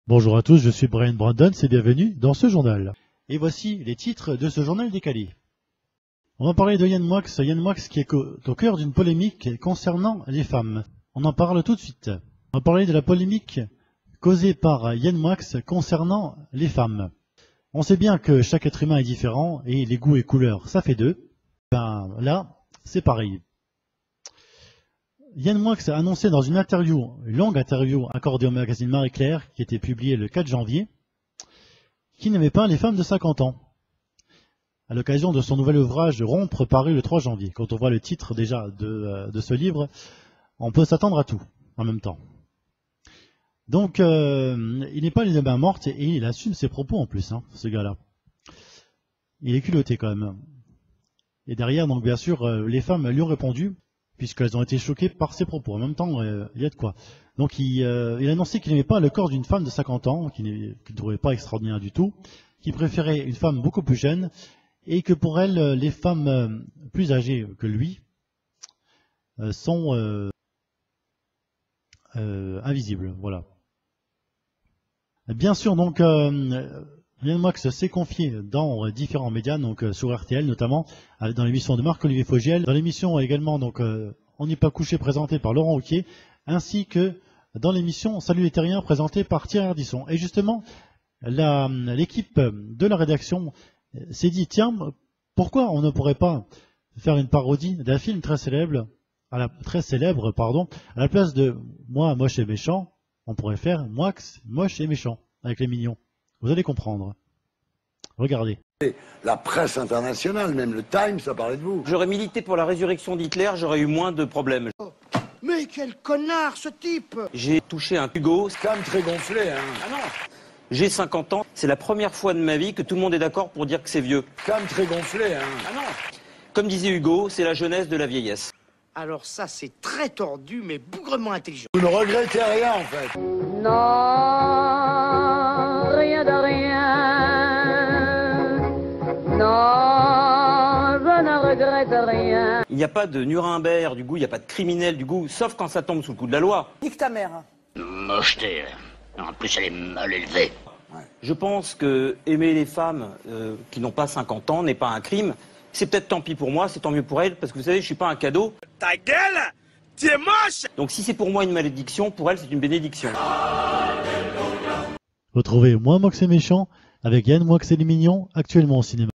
Bonjour à tous, je suis Brian Brandon, et bienvenue dans ce journal. Et voici les titres de ce journal décalé. On va parler de Yann Moix qui est au cœur d'une polémique concernant les femmes. On en parle tout de suite. On va parler de la polémique causée par Yann Moix concernant les femmes. On sait bien que chaque être humain est différent et les goûts et couleurs, ça fait deux. Ben là, c'est pareil. Yann Moix a annoncé dans une longue interview accordée au magazine Marie-Claire, qui était publiée le 4 janvier, qu'il n'aimait pas les femmes de 50 ans. À l'occasion de son nouvel ouvrage Rompre, paru le 3 janvier. Quand on voit le titre déjà de ce livre, on peut s'attendre à tout en même temps. Donc, il n'est pas les mains mortes et il assume ses propos en plus, ce gars-là. Il est culotté quand même. Et derrière, donc bien sûr, les femmes lui ont répondu, puisqu'elles ont été choquées par ses propos. En même temps, il y a de quoi. Donc il a annoncé qu'il n'aimait pas le corps d'une femme de 50 ans, qu'il ne trouvait pas extraordinaire du tout, qu'il préférait une femme beaucoup plus jeune, et que pour elle, les femmes plus âgées que lui sont invisibles. Voilà. Bien sûr, donc, Yann Moix s'est confié dans différents médias, donc sur RTL notamment, dans l'émission de Marc-Olivier Fogiel, dans l'émission également, donc, On n'est pas couché, présentée par Laurent Wauquiez, ainsi que dans l'émission Salut les terriens, présentée par Thierry Ardisson. Et justement, l'équipe de la rédaction s'est dit, tiens, pourquoi on ne pourrait pas faire une parodie d'un film très célèbre, à la place de Moi, moche et méchant, on pourrait faire Moix, moche et méchant, avec les mignons. Vous allez comprendre. Regardez. La presse internationale, même le Times, a parlé de vous. J'aurais milité pour la résurrection d'Hitler, j'aurais eu moins de problèmes. Mais quel connard, ce type! J'ai touché un Hugo. C'est quand même très gonflé, hein. Ah non. J'ai 50 ans, c'est la première fois de ma vie que tout le monde est d'accord pour dire que c'est vieux. C'est quand même très gonflé, hein. Ah non. Comme disait Hugo, c'est la jeunesse de la vieillesse. Alors ça, c'est très tordu, mais bougrement intelligent. Vous ne regrettez rien, en fait. Non, rien de rien. Non, je ne regrette rien. Il n'y a pas de Nuremberg du goût, il n'y a pas de criminel du goût, sauf quand ça tombe sous le coup de la loi. Nique ta mère. Mocheté. En plus, elle est mal élevée. Je pense que aimer les femmes qui n'ont pas 50 ans n'est pas un crime. C'est peut-être tant pis pour moi, c'est tant mieux pour elles, parce que vous savez, je suis pas un cadeau. Ta gueule! Tu es moche! Donc si c'est pour moi une malédiction, pour elle c'est une bénédiction. Retrouvez Moi, Moix et méchant avec Yann Moix et les mignons, actuellement au cinéma.